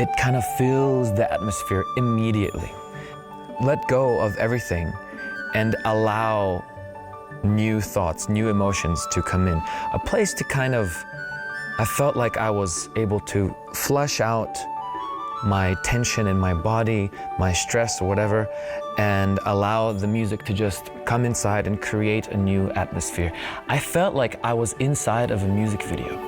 it kind of fills the atmosphere immediately. Let go of everything and allow new thoughts, new emotions to come in. A place to kind of, I felt like I was able to flush out my tension in my body, my stress or whatever, and allow the music to just come inside and create a new atmosphere. I felt like I was inside of a music video.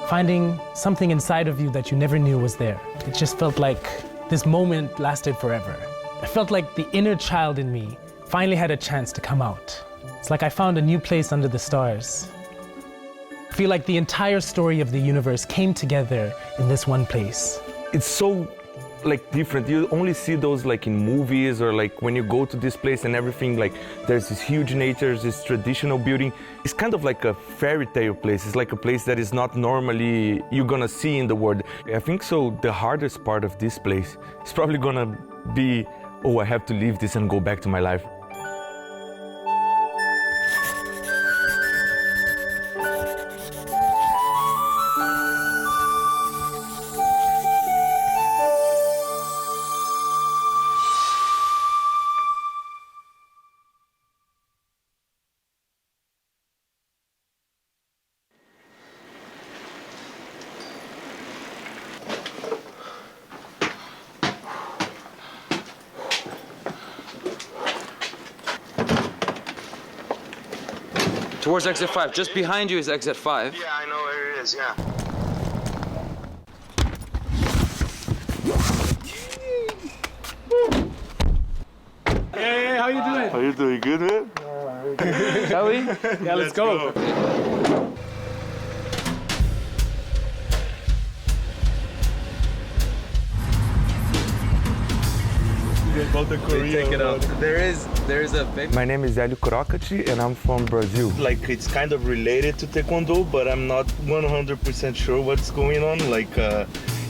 Finding something inside of you that you never knew was there. It just felt like this moment lasted forever. I felt like the inner child in me finally had a chance to come out. It's like I found a new place under the stars. I feel like the entire story of the universe came together in this one place. It's so like different. You only see those like in movies or like when you go to this place and everything, like there's this huge nature, this traditional building. It's kind of like a fairy tale place. It's like a place that is not normally you're gonna see in the world. I think so the hardest part of this place is probably gonna be, oh, I have to leave this and go back to my life. Towards exit 5. Just behind you is exit 5. Yeah, I know where it is, yeah. Hey, how you doing? How you doing? Good, man? Shall we? Yeah, let's go. About the Korea. Take it out. There is a big... My name is Helio and I'm from Brazil. Like, it's kind of related to Taekwondo, but I'm not 100% sure what's going on. Like,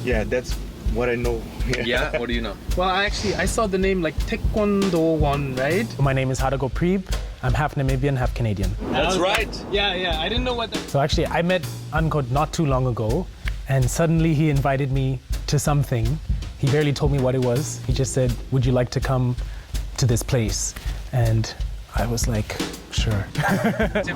yeah, that's what I know. Yeah, what do you know? Well, I saw the name like Taekwondowon, right? My name is Hatago. I'm half Namibian, half Canadian. That's right. Yeah, I didn't know what that... So actually, I met Aancod not too long ago, and suddenly he invited me to something. He barely told me what it was. He just said, would you like to come to this place? And I was like, sure. He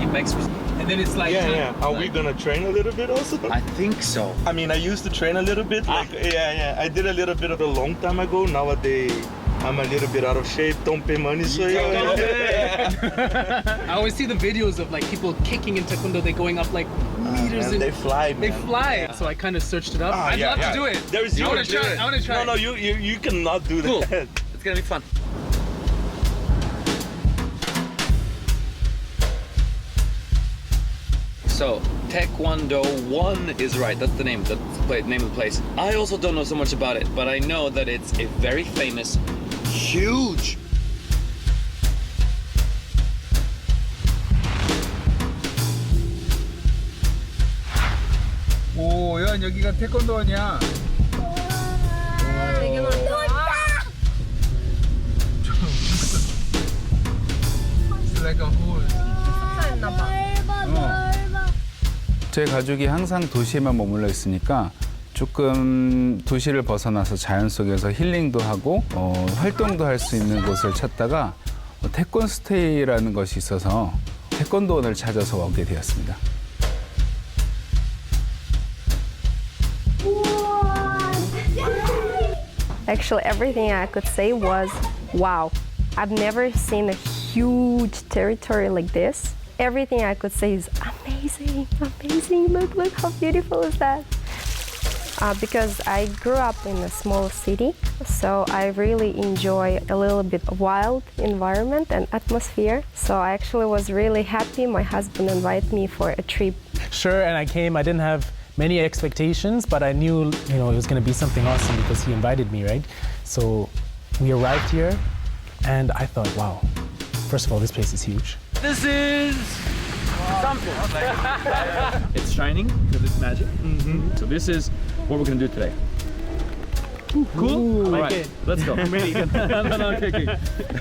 makes... And then it's like... Yeah. Are we gonna train a little bit also? I think so. I mean, I used to train a little bit. Like, yeah. I did a little bit of a long time ago. Nowadays, I'm a little bit out of shape. Don't pay money, so yeah. I always see the videos of like people kicking in Taekwondo. They're going up like meters. And they fly, man. They fly. So I kind of searched it up. I'd love to do it. I want to try. No, you cannot do Cool. that. It's gonna be fun. So, Taekwondowon is right. That's the name. That's the name of the place. I also don't know so much about it, but I know that it's a very famous, huge. 오, 야, 여기가 태권도원이야. 이게 뭐야? It's like a hole. 제 가족이 항상 도시에만 머물러 있으니까 조금 도시를 벗어나서 자연 속에서 힐링도 하고 활동도 할 수 있는 곳을 찾다가 태권 스테이라는 것이 있어서 태권도원을 찾아서 오게 되었습니다. Actually, everything I could say was, wow. I've never seen a huge territory like this. Everything I could say is amazing, amazing. Look how beautiful is that? Because I grew up in a small city, so I really enjoy a little bit of wild environment and atmosphere. So I actually was really happy my husband invited me for a trip. Sure, and I came. I didn't have many expectations, but I knew, it was going to be something awesome because he invited me, right? So we arrived here, and I thought, wow. First of all, this place is huge. This is something. It's shining because it's magic. So this is what we're gonna do today. Cool. All right, let's go. I'm ready. no, okay.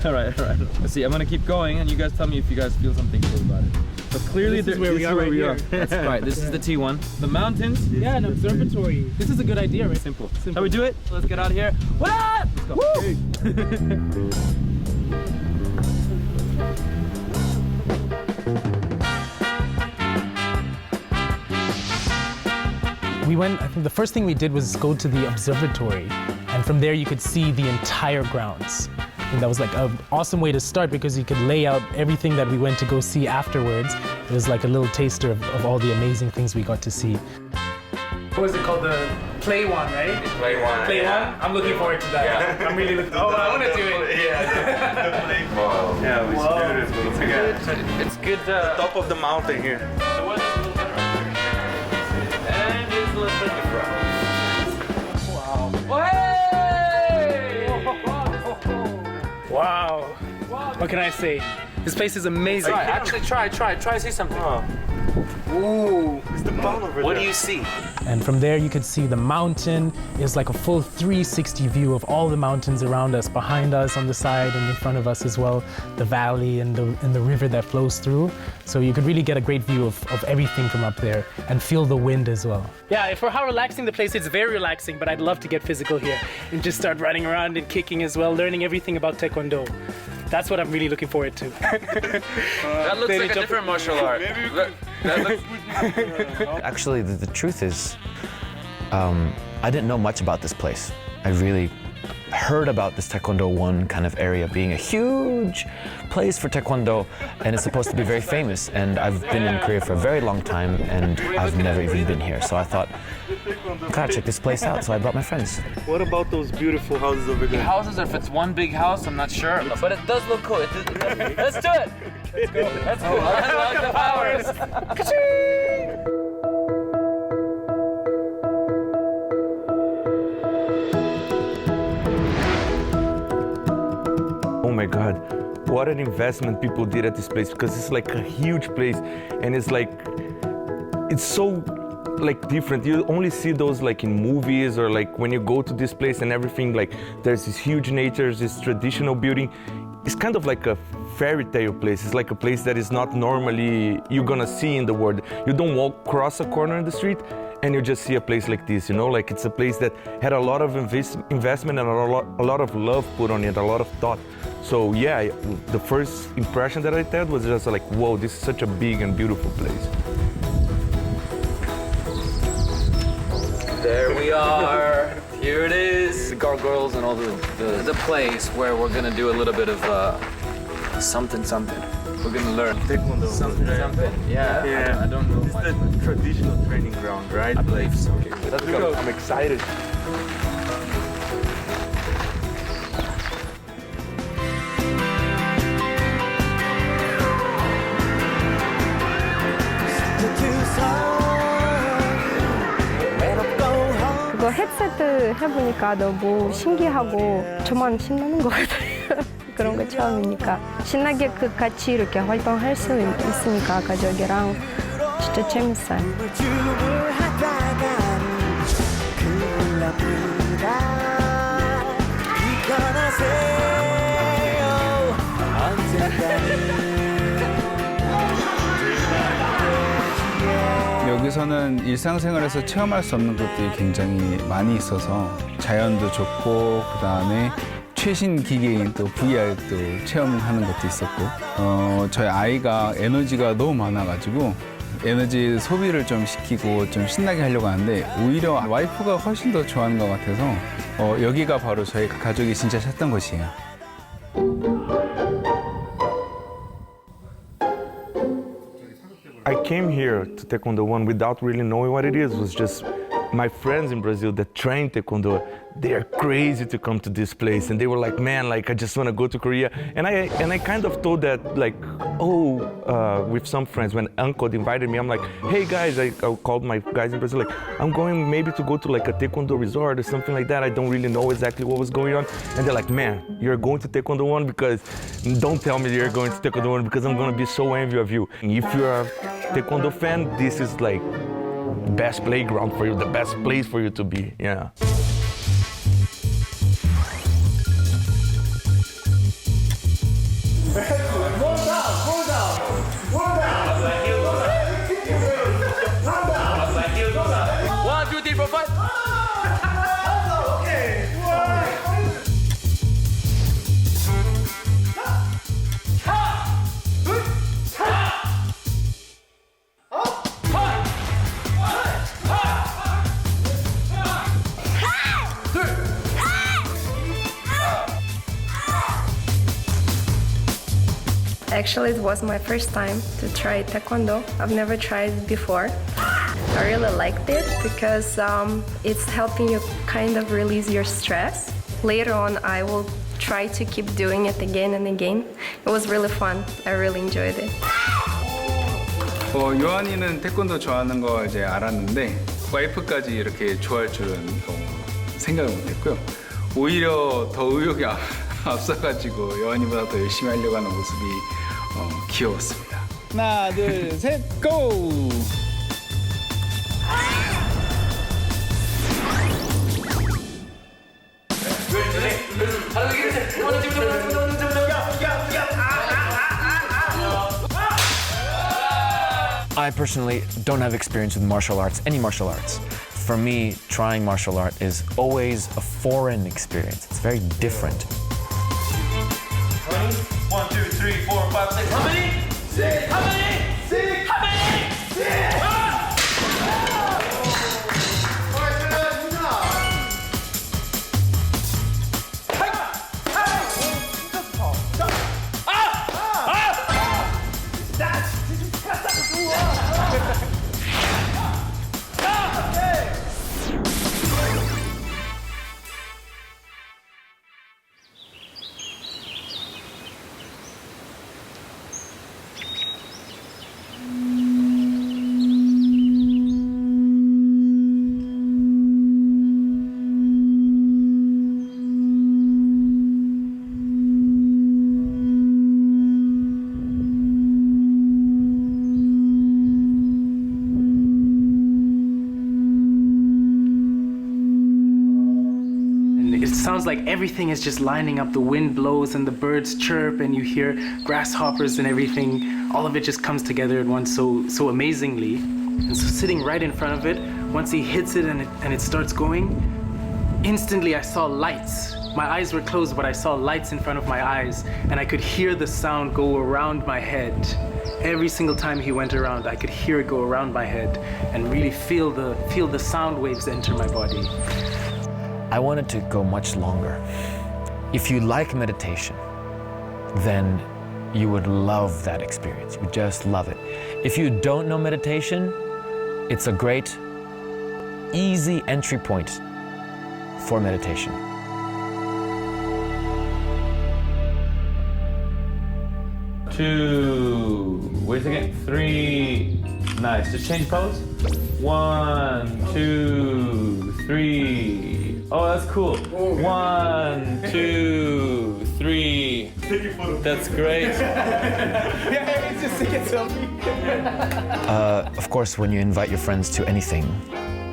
All right. Let's see. I'm gonna keep going, and you guys tell me if you guys feel something cool about it. So clearly This is where we are right here. That's right. This is the T1. The mountains. Yeah, an observatory. This is a good idea, right? Simple. Shall we do it? Let's get out of here. What up? Let's go. We went, I think the first thing we did was go to the observatory, and from there you could see the entire grounds. And that was like an awesome way to start because you could lay out everything that we went to go see afterwards. It was like a little taster of all the amazing things we got to see. What was it called? The play one, right? Play one. Play one? I'm looking forward to that. Yeah. I'm really looking forward to that. I want to do it. Yeah, the play. Wow. Yeah, it's beautiful. It's good. Top of the mountain here. The weather's a little better. And it's a little bit different. Wow. Oh, hey! Wow. What can I say? This place is amazing. Try to see something. Ooh. It's the mountain over What there. do you see? And from there you could see the mountain. It's like a full 360 view of all the mountains around us, behind us, on the side, and in front of us as well. The valley and the river that flows through. So you could really get a great view of everything from up there and feel the wind as well. Yeah, for how relaxing the place is, it's very relaxing, but I'd love to get physical here and just start running around and kicking as well, learning everything about Taekwondo. That's what I'm really looking forward to. That looks like a different martial art. Actually, the truth is, I didn't know much about this place. I really heard about this Taekwondowon kind of area being a huge place for Taekwondo, and it's supposed to be very famous. And I've been in Korea for a very long time, and I've never even been here. So I thought, gotta check this place out. So I brought my friends. What about those beautiful houses over there? Houses, if it's one big house, I'm not sure. But it does look cool. Let's do it. Let's go. Let's go. I like the powers. Oh my God, what an investment people did at this place, because it's like a huge place, and it's so like different. You only see those like in movies, or like when you go to this place and everything, like there's this huge nature, this traditional building. It's kind of like a fairy tale place. It's like a place that is not normally you're gonna see in the world. You don't walk across a corner in the street and you just see a place like this, you know? Like it's a place that had a lot of investment and a lot of love put on it, a lot of thought. So yeah, the first impression that I had was just like, whoa, this is such a big and beautiful place. There we are. Here it is. The gargoyles and all the place where we're gonna do a little bit of something. We're gonna learn Taekwondo. something. Yeah. I don't know. This is the traditional training ground, right? I believe so. Okay, let's go. I'm excited. 그거 헤드셋 해보니까 너무 신기하고 저만 신나는 것 같아요. 그런 거 처음이니까 신나게 같이 이렇게 활동할 수 있으니까 가족이랑 진짜 재밌어요. 여기서는 일상생활에서 체험할 수 없는 것들이 굉장히 많이 있어서 자연도 좋고 그다음에 최신 기계인 또 VR도 체험하는 것도 있었고 저희 아이가 에너지가 너무 많아가지고 에너지 소비를 좀 시키고 좀 신나게 하려고 하는데 오히려 와이프가 훨씬 더 좋아하는 것 같아서 여기가 바로 저희 가족이 진짜 찾던 곳이에요. I came here to Taekwondo without really knowing what it is. It was just my friends in Brazil that train Taekwondo. They are crazy to come to this place, and they were like, "Man, like I just want to go to Korea." And I kind of told that like, with some friends when Aancod invited me. I'm like, "Hey guys," I called my guys in Brazil like, "I'm going maybe to go to like a Taekwondo resort or something like that. I don't really know exactly what was going on." And they're like, "Man, you're going to Taekwondo because don't tell me you're going to Taekwondo because I'm gonna be so envious of you. If you're a Taekwondo fan, this is like the best playground for you, the best place for you to be." Yeah. Roll down. Actually, it was my first time to try Taekwondo. I've never tried it before. I really liked it because it's helping you kind of release your stress. Later on, I will try to keep doing it again and again. It was really fun. I really enjoyed it. 요한이는 태권도 좋아하는 거 이제 알았는데 와이프까지 이렇게 좋아할 줄은 생각을 못했고요. 오히려 더 의욕이 앞서가지고 요한이보다 더 열심히 하려고 하는 모습이 귀여웠습니다. 하나, 둘, 셋, 고! I personally don't have experience with martial arts, any martial arts. For me, trying martial art is always a foreign experience. It's very different. 1, 2, 3, 4, 5, 6. How many? 6. How many? 6. How many? 6. It sounds like everything is just lining up. The wind blows and the birds chirp and you hear grasshoppers and everything. All of it just comes together at once so amazingly. And so sitting right in front of it, once he hits it and it starts going, instantly I saw lights. My eyes were closed, but I saw lights in front of my eyes and I could hear the sound go around my head. Every single time he went around, I could hear it go around my head and really feel the sound waves enter my body. I wanted to go much longer. If you like meditation, then you would love that experience. You would just love it. If you don't know meditation, it's a great, easy entry point for meditation. Two. Wait a second. 3. Nice. Just change pose. 1, 2, 3. Oh, that's cool. 1, 2, 3. That's great. Of course, when you invite your friends to anything,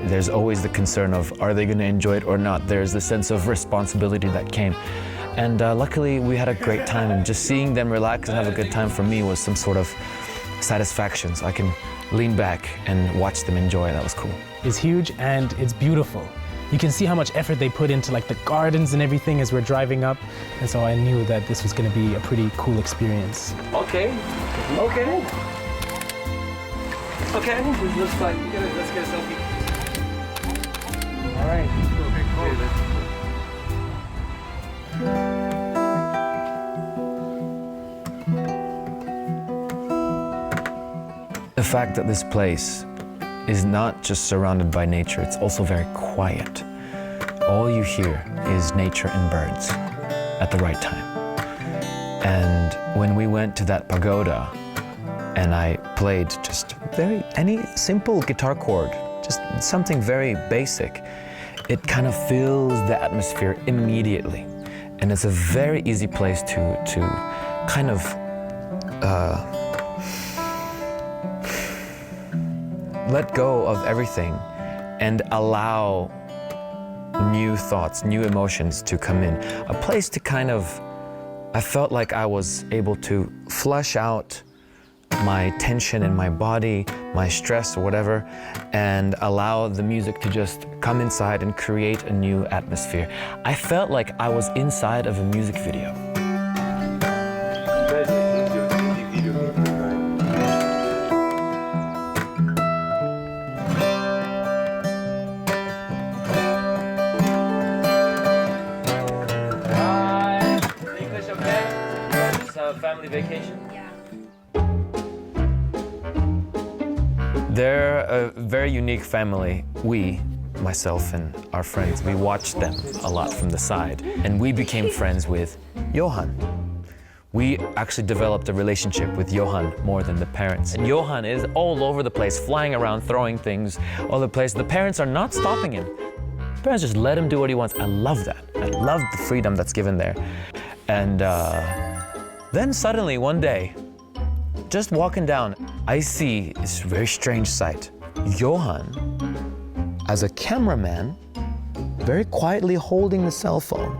there's always the concern of, are they going to enjoy it or not? There's the sense of responsibility that came. And luckily, we had a great time, and just seeing them relax and have a good time for me was some sort of satisfaction. So I can lean back and watch them enjoy. That was cool. It's huge and it's beautiful. You can see how much effort they put into like the gardens and everything as we're driving up. And so I knew that this was going to be a pretty cool experience. Okay. Okay. Okay. This looks like let's get a selfie. All right. The fact that this place is not just surrounded by nature, it's also very quiet. All you hear is nature and birds at the right time. And when we went to that pagoda and I played just any simple guitar chord, just something very basic, it kind of fills the atmosphere immediately. And it's a very easy place to kind of let go of everything and allow new thoughts, new emotions to come in. A place to kind of, I felt like I was able to flush out my tension in my body, my stress or whatever, and allow the music to just come inside and create a new atmosphere. I felt like I was inside of a music video. English okay? Just have a family vacation? They're a very unique family. We, myself and our friends, we watched them a lot from the side, and we became friends with Johan. We actually developed a relationship with Johan more than the parents. And Johan is all over the place, flying around, throwing things all over the place. The parents are not stopping him. The parents just let him do what he wants. I love that. I love the freedom that's given there. And then suddenly, one day, just walking down, I see this very strange sight. Johan, as a cameraman, very quietly holding the cell phone.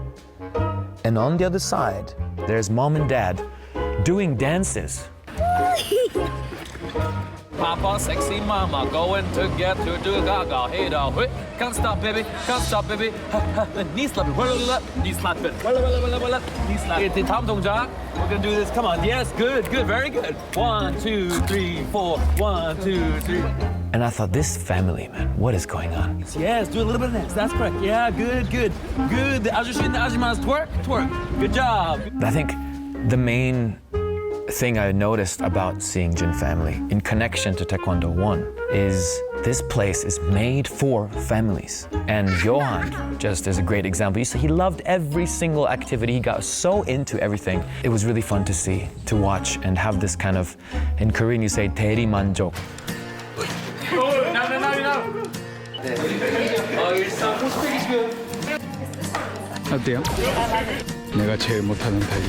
And on the other side, there's mom and dad doing dances. Papa, sexy mama, going to get to do gaga. Hey, dog, can't stop, baby, can't stop, baby. Knee slapping, knee slapping, knee slapping. Tom 동작. We're gonna do this. Come on, yes, good, good, very good. 1, 2, 3, 4. 1, 2, 3. And I thought, this family, man, what is going on? Yes, do a little bit of this. That's correct. Yeah, good, good, good. I was just shooting the Ajimas twerk, twerk. Good job. I think the main thing I noticed about seeing Jin Family in connection to Taekwondowon is this place is made for families. And Johan just is a great example. You see, he loved every single activity. He got so into everything. It was really fun to see, to watch, and have this kind of, in Korean you say, 대리만족. No. Oh, you're so good. 어때요? 내가 제일 못하는 타입.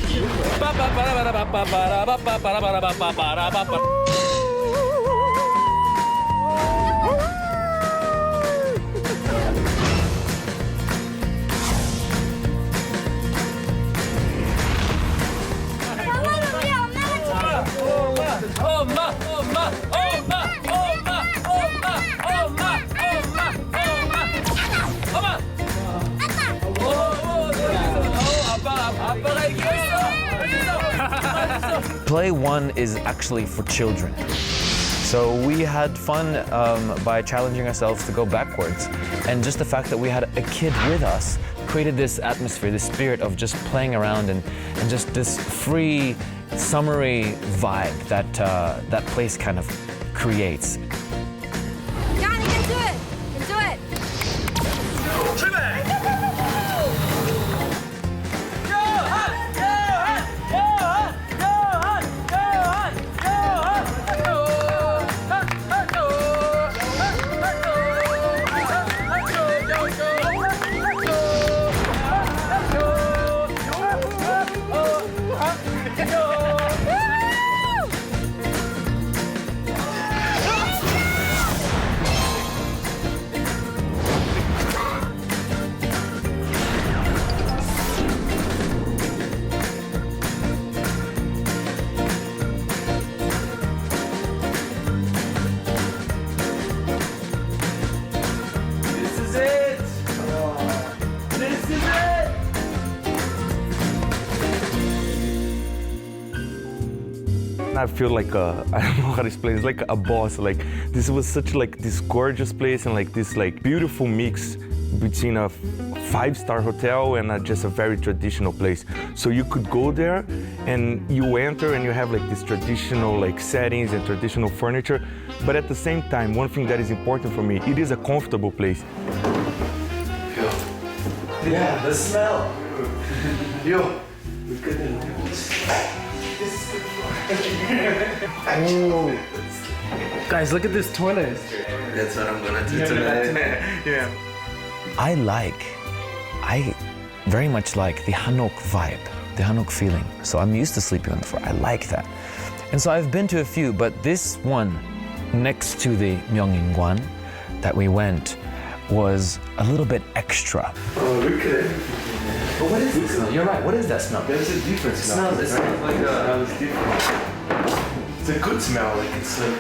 Play 1 is actually for children. So we had fun by challenging ourselves to go backwards. And just the fact that we had a kid with us created this atmosphere, this spirit of just playing around and just this free, summery vibe that that place kind of creates. Johan, you can do it! You can do it! I feel like I don't know how to explain. It's like a boss. Like this was such like this gorgeous place and like this like beautiful mix between a 5-star hotel and just a very traditional place. So you could go there and you enter and you have like this traditional like settings and traditional furniture. But at the same time, one thing that is important for me, it is a comfortable place. Yeah, the smell. Yo, we couldn't. Oh. Guys, look at this toilet. That's what I'm gonna do tonight. Yeah. I very much like the Hanok vibe, the Hanok feeling. So I'm used to sleeping on the floor. I like that. And so I've been to a few, but this one next to the Myeongingwan that we went was a little bit extra. Oh, look at it. But what is this smell? You're right, what is that smell? There's a different smell. It smells like It's different. It's a good smell. Like it's like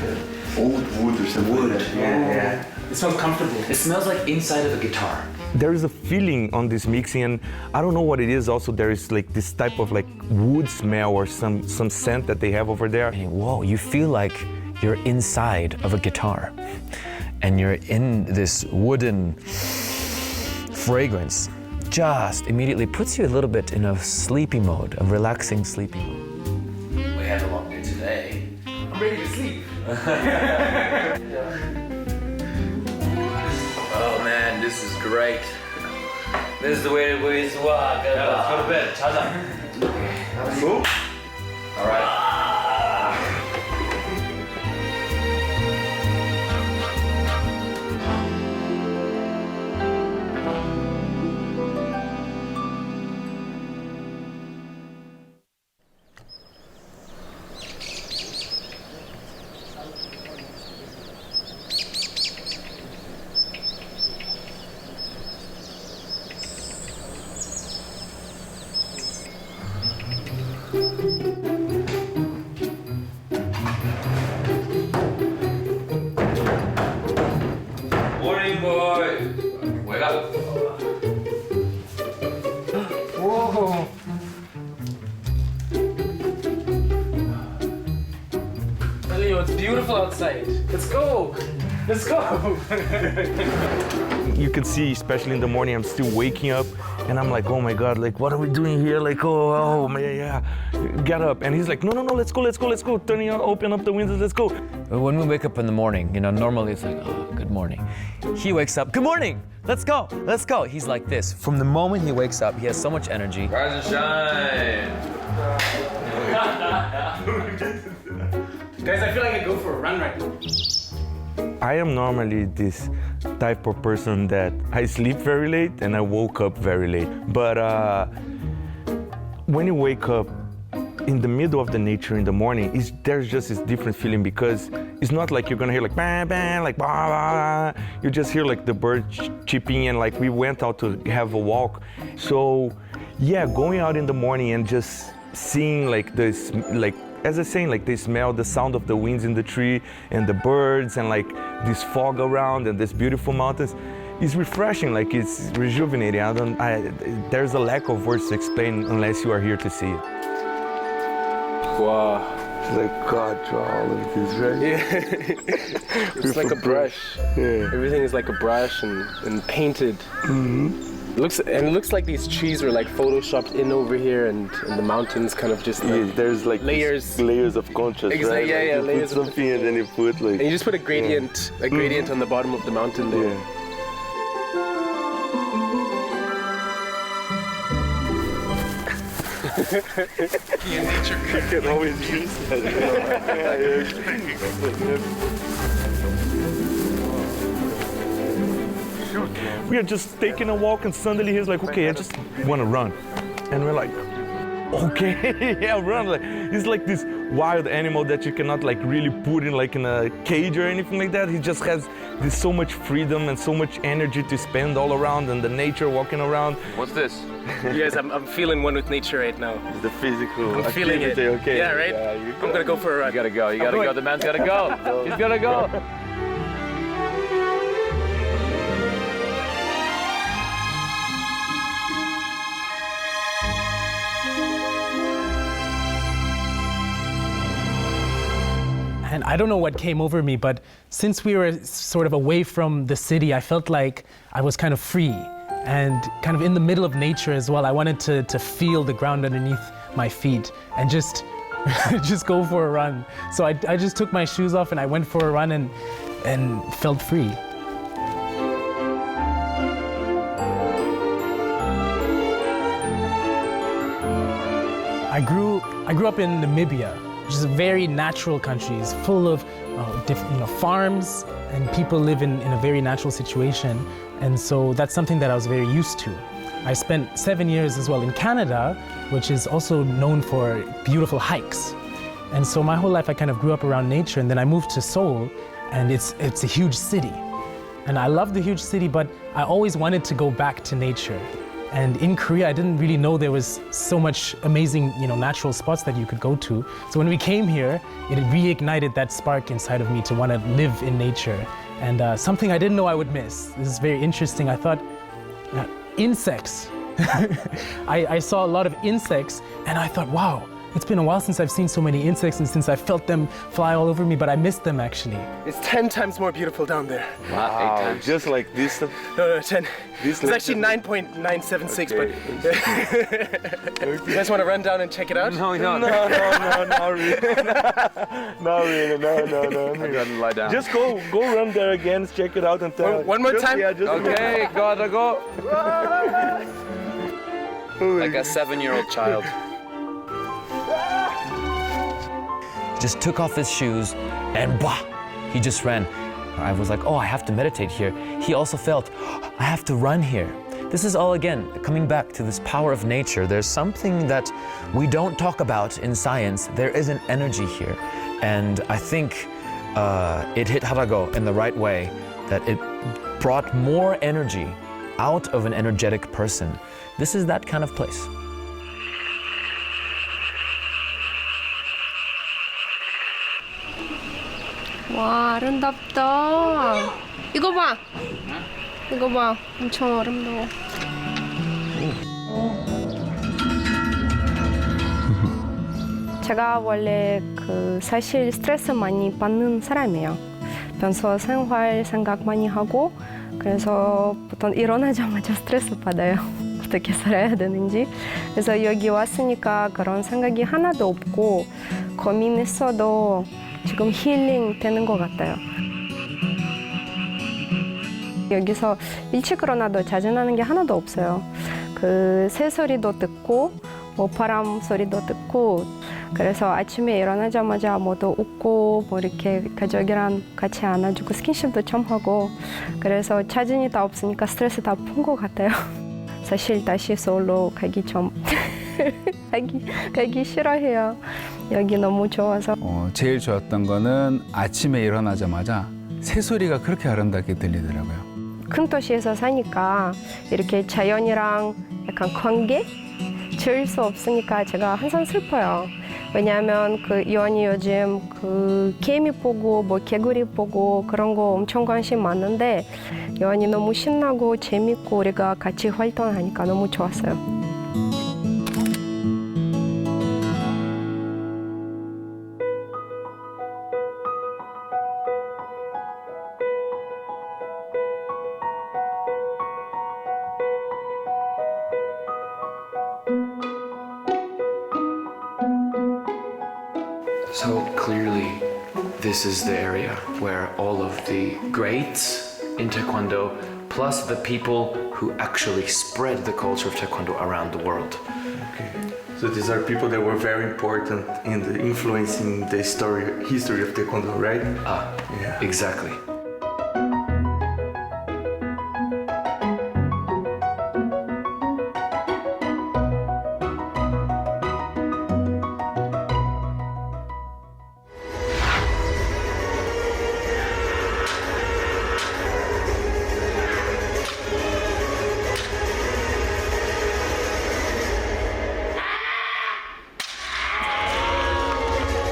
old wood or something. Wood. Like that. Yeah. It smells comfortable. It smells like inside of a guitar. There is a feeling on this mixing, and I don't know what it is. Also, there is like this type of like wood smell or some scent that they have over there. And whoa, you feel like you're inside of a guitar, and you're in this wooden fragrance. Just immediately puts you a little bit in a sleepy mode, a relaxing sleepy mode. We had a long day today. I'm ready to sleep. Oh man, this is great. This is the way we walk. Yeah, let's go to bed. 자자. Move. All right. Morning, boy. Wake up. Whoa. Helio, it's beautiful outside. Let's go. Let's go. You can see, especially in the morning, I'm still waking up, and I'm like, oh my God, like what are we doing here? Like, oh man, yeah, get up. And he's like, no, let's go. Turning on, open up the windows, let's go. When we wake up in the morning, you know, normally it's like, oh, good morning. He wakes up, good morning, let's go. He's like this. From the moment he wakes up, he has so much energy. Rise and shine. Guys, I feel like I go for a run right now. I am normally this type of person that I sleep very late and I woke up very late. But when you wake up in the middle of the nature in the morning, there's just this different feeling, because it's not like you're gonna hear like bang, bang, like blah, blah. You just hear like the birds chirping, and like we went out to have a walk. So yeah, going out in the morning and just seeing like this, like as I was saying, like they smell the sound of the winds in the tree and the birds and like this fog around and this beautiful mountains. It's refreshing, like it's rejuvenating. There's a lack of words to explain unless you are here to see it. Wow. It's like God draw all of this, right? Yeah. It's like a brush. Yeah. Everything is like a brush and painted. Mm-hmm. It looks like these trees were like photoshopped in over here, and the mountains kind of just like there's like layers of contrast, exactly, right? Yeah, like yeah, you layers put something and then you put like. And you just put a gradient, on the bottom of the mountain there. Yeah. You can always use that. We are just taking a walk, and suddenly he's like, okay, I just want to run. And we're like, okay, yeah, run. Like, he's like this wild animal that you cannot like really put in like in a cage or anything like that. He just has this so much freedom and so much energy to spend all around, and the nature walking around. What's this? You guys, I'm feeling one with nature right now. The physical I'm feeling it. Okay. Yeah, right? Yeah, I'm gonna go for a run. You gotta go. The man's gotta go. He's gotta go. And I don't know what came over me, but since we were sort of away from the city, I felt like I was kind of free and kind of in the middle of nature as well. I wanted to feel the ground underneath my feet and just go for a run. So I just took my shoes off and I went for a run and felt free. I grew up in Namibia, which is a very natural country. It's full of different, farms, and people live in a very natural situation. And so that's something that I was very used to. I spent 7 years as well in Canada, which is also known for beautiful hikes. And so my whole life I kind of grew up around nature, and then I moved to Seoul, and it's a huge city. And I love the huge city, but I always wanted to go back to nature. And in Korea, I didn't really know there was so much amazing, natural spots that you could go to. So when we came here, it reignited that spark inside of me to want to live in nature. And something I didn't know I would miss. This is very interesting. I thought insects. I saw a lot of insects, and I thought, wow, it's been a while since I've seen so many insects and since I felt them fly all over me, but I missed them actually. It's 10 times more beautiful down there. Wow, 8 times. just like this. No, 10. It's actually 9.976, Okay. but you guys want to run down and check it out? No, we don't. No, not really. Not really, no. Go ahead and lie down. Just go run there again, check it out and tell. One more time? Yeah, just Okay, gotta go. Like a 7-year-old child. Just took off his shoes and wah, he just ran. I was like, oh, I have to meditate here. He also felt, I have to run here. This is all, again, coming back to this power of nature. There's something that we don't talk about in science. There is an energy here. And I think it hit Hatago in the right way, that it brought more energy out of an energetic person. This is that kind of place. 와, 아름답다. 이거 봐. 이거 봐. 엄청 아름다워. 제가 원래 사실 스트레스 많이 받는 사람이에요. 평소 생활 생각 많이 하고, 그래서 보통 일어나자마자 스트레스 받아요. 어떻게 살아야 되는지. 그래서 여기 왔으니까 그런 생각이 하나도 없고, 고민했어도 지금 힐링 되는 것 같아요. 여기서 일찍 일어나도 자전하는 게 하나도 없어요. 새소리도 듣고, 바람 소리도 듣고, 그래서 아침에 일어나자마자 모두 웃고, 이렇게 가족이랑 같이 안아주고 스킨십도 좀 하고, 그래서 자전이 다 없으니까 스트레스 다 푼 것 같아요. 사실 다시 서울로 가기 가기 싫어해요. 여기 너무 좋아서. 제일 좋았던 거는 아침에 일어나자마자 새소리가 그렇게 아름답게 들리더라고요. 큰 도시에서 사니까 이렇게 자연이랑 약간 관계? 지을 수 없으니까 제가 항상 슬퍼요. 왜냐하면 요한이 요즘 개미 보고 개구리 보고 그런 거 엄청 관심 많은데 요한이 너무 신나고 재밌고 우리가 같이 활동하니까 너무 좋았어요. So clearly, this is the area where all of the greats in Taekwondo, plus the people who actually spread the culture of Taekwondo around the world. Okay. So these are people that were very important in the influencing the history of Taekwondo, right? Yeah. Exactly.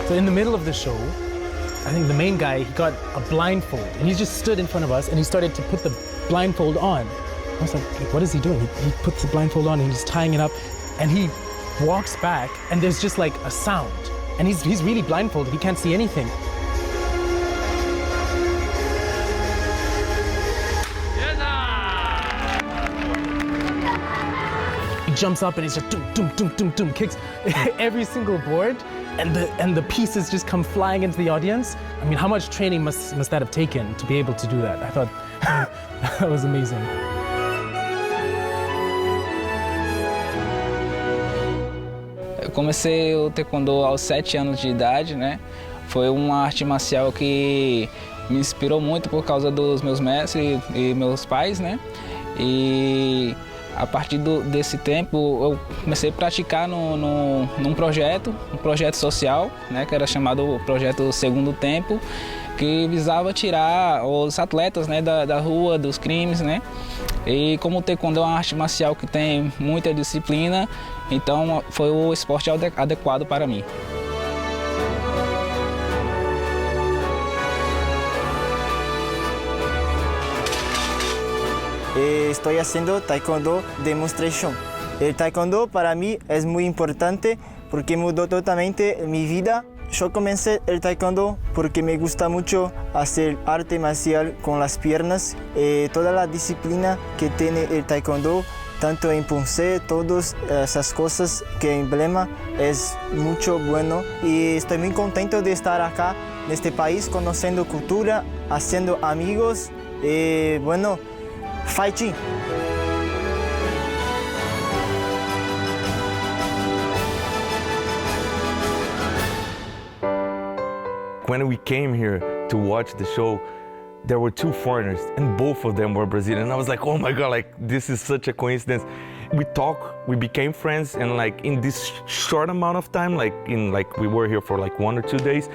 So in the middle of the show, I think the main guy, he got a blindfold and he just stood in front of us and he started to put the blindfold on. I was like, what is he doing? He puts the blindfold on and he's tying it up and he walks back and there's just like a sound. And he's really blindfolded, he can't see anything. He jumps up and he's just doom, kicks every single board. And the pieces just come flying into the audience. I mean, how much training must that have taken to be able to do that? I thought that was amazing. Eu comecei o Taekwondo aos 7 anos de idade, né? Foi uma arte marcial que me inspirou muito por causa dos meus mestres e meus pais, né? E a partir desse tempo, eu comecei a praticar num projeto social, né, que era chamado Projeto Segundo Tempo. que visava tirar os atletas, né, da rua, dos crimes, né? E como o Taekwondo é uma arte marcial que tem muita disciplina, então foi o esporte adequado para mim. Estoy haciendo Taekwondo Demonstration. El Taekwondo para mí es muy importante porque mudó totalmente mi vida. Yo comencé el Taekwondo porque me gusta mucho hacer arte marcial con las piernas. Toda la disciplina que tiene el Taekwondo, tanto en Ponce, todas esas cosas que emblema, es mucho bueno. Y estoy muy contento de estar acá en este país, conociendo cultura, haciendo amigos. Bueno, fighting. When we came here to watch the show, there were two foreigners and both of them were Brazilian. And I was like, oh my God, like this is such a coincidence. We talked, we became friends, and like in this short amount of time, we were here for like 1 or 2 days,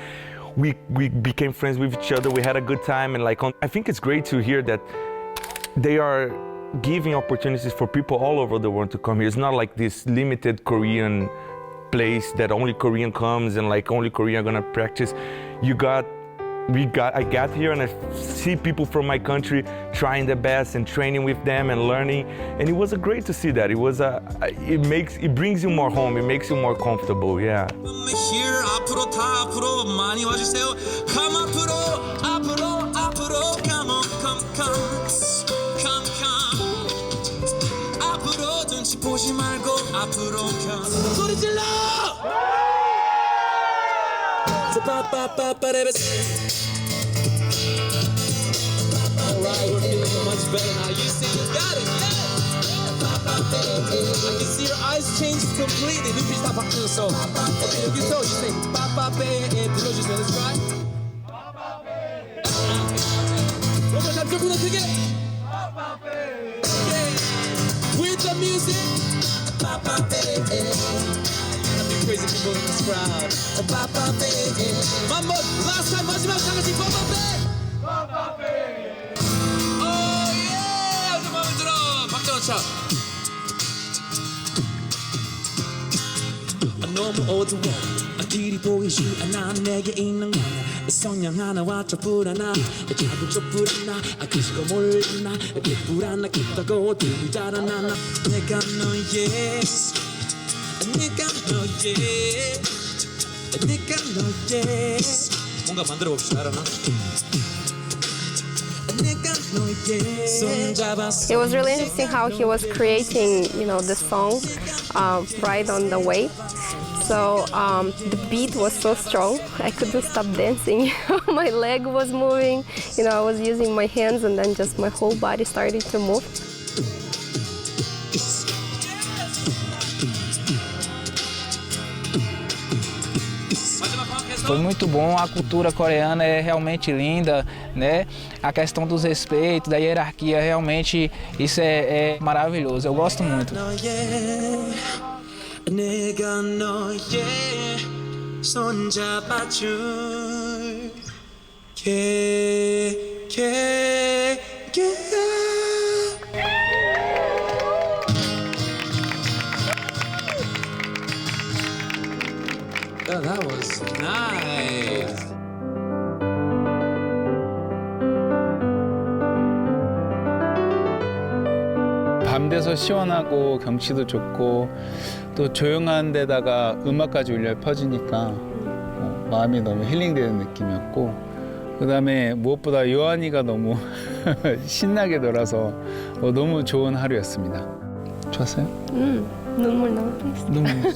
we became friends with each other. We had a good time, and I think it's great to hear that they are giving opportunities for people all over the world to come here. It's not like this limited Korean place that only Korean comes and like only Korean are gonna practice. I got here and I see people from my country trying their best and training with them and learning, and it was great to see that. It brings you more home. It makes you more comfortable. Yeah. Here 앞으로 다 앞으로 많이 와주세요. Come 앞으로 come on come 앞으로 눈치 보지 말고 앞으로 come 소리 질러. Alright, we're feeling much better now. You see, you got it, yeah! I can see your eyes change completely. 눈빛이 다 바뀌었어. Okay, 여기서 you say 빠빠빼 불러주세요. Let's try. One more time, 조금 더 크게. Yeah. With the music. Crazy people in this crowd. Mambo, last time, 마지막 다 같이 Oh yeah, 아주 마음에 들어. 박자 넣자. 너무 어두워. 길이 보이지 않아. 내게 있는 건 성냥 하나와 저 불안함. 자꾸 저 불안나. 그지고 몰랐나. 불안나 깊다고 들이 자라나. 내가 너의 뭔가 만들어 봅시다. 알아나? It was really interesting how he was creating, the song right on the way. So the beat was so strong, I couldn't stop dancing. My leg was moving, I was using my hands, and then just my whole body started to move. Foi muito bom, a cultura coreana é realmente linda, né? A questão dos respeitos, da hierarquia, realmente isso é maravilhoso, eu gosto muito. Oh, that was nice. 밤 돼서 시원하고 경치도 좋고 또 조용한 데다가 음악까지 울려 퍼지니까 마음이 너무 힐링되는 느낌이었고, 그다음에 무엇보다 요한이가 너무 신나게 놀아서 너무 좋은 하루였습니다. 좋았어요? 눈물 나왔어. 눈물.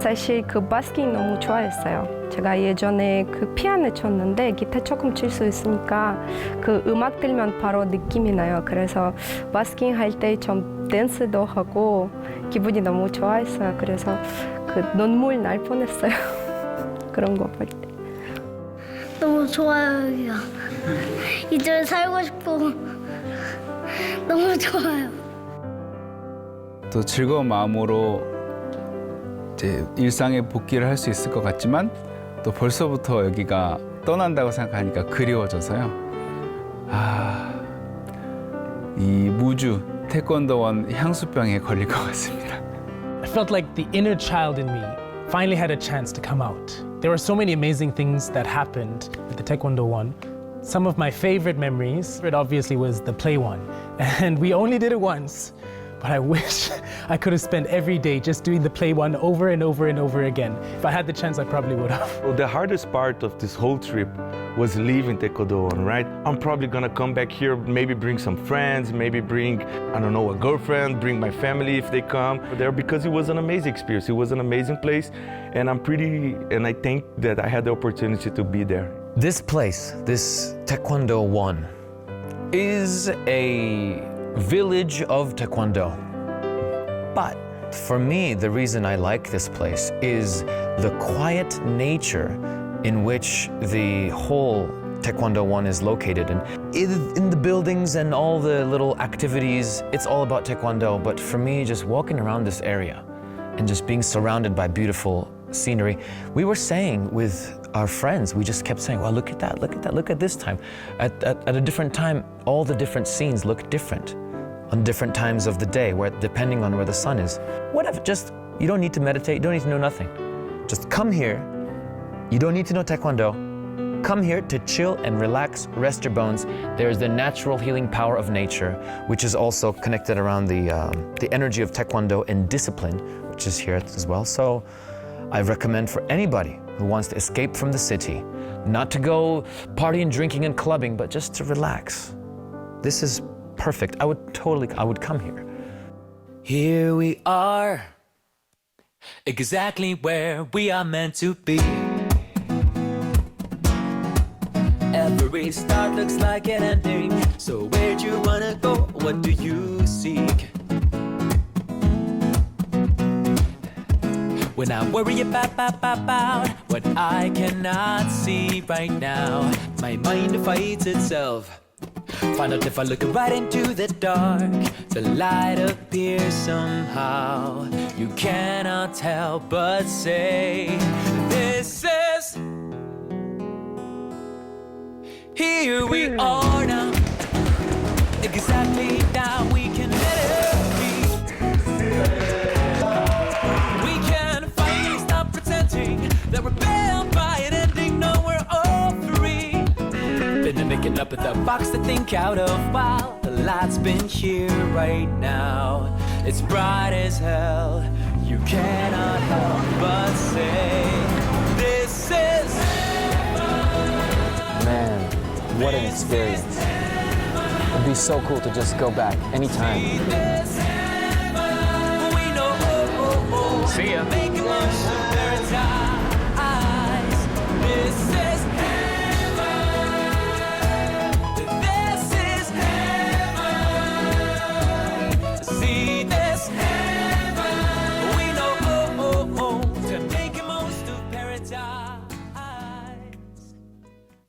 사실 그 버스킹 너무 좋아했어요. 제가 예전에 그 피아노 쳤는데 기타 조금 칠 수 있으니까 그 음악 들면 바로 느낌이 나요. 그래서 버스킹 할 때 좀 댄스도 하고 기분이 너무 좋아했어요. 그래서 그 눈물 날 뻔했어요. 그런 거 볼 때. 너무 좋아요, 여기가. 이제 살고 싶고 너무 좋아요. 또 즐거운 마음으로 이제 일상에 복귀를 할 수 있을 것 같지만 또 벌써부터 여기가 떠난다고 생각하니까 그리워져서요. 이 무주 태권도원 향수병에 걸릴 것 같습니다. I felt like the inner child in me finally had a chance to come out. There were so many amazing things that happened at the Taekwondowon. Some of my favorite memories, it obviously was the play one. And we only did it once, but I wish I could have spent every day just doing the play one over and over and over again. If I had the chance, I probably would have. Well, the hardest part of this whole trip was leaving Taekwondo, right? I'm probably gonna come back here, maybe bring some friends, maybe bring, I don't know, a girlfriend, bring my family if they come there, because it was an amazing experience. It was an amazing place, and I think that I had the opportunity to be there. This place, this Taekwondowon, is a village of Taekwondo. But for me, the reason I like this place is the quiet nature in which the whole Taekwondowon is located. And in the buildings and all the little activities, it's all about Taekwondo. But for me, just walking around this area and just being surrounded by beautiful scenery, we were saying with our friends, we just kept saying, well, look at that, look at that, look at this time. At a different time, all the different scenes look different on different times of the day, where depending on where the sun is. Whatever, just, you don't need to meditate, you don't need to know nothing. Just come here. You don't need to know Taekwondo. Come here to chill and relax, rest your bones. There's the natural healing power of nature, which is also connected around the energy of Taekwondo and discipline, which is here as well. So I recommend for anybody who wants to escape from the city, not to go partying, drinking, and clubbing, but just to relax. This is perfect. I would come here. Here we are, exactly where we are meant to be. Every start looks like an ending. So where'd you wanna go? What do you seek? When I worry about what I cannot see right now, my mind fights itself. Find out if I look right into the dark, the light appears somehow. You cannot help but say, this is. Here we are now, exactly now we can let it be. We can finally stop pretending that we're bound by an ending. No, we're all free. Been making up with the box to think out of while the light's been here right now. It's bright as hell. You cannot help but say, this is. Man, what an experience. It'd be so cool to just go back anytime.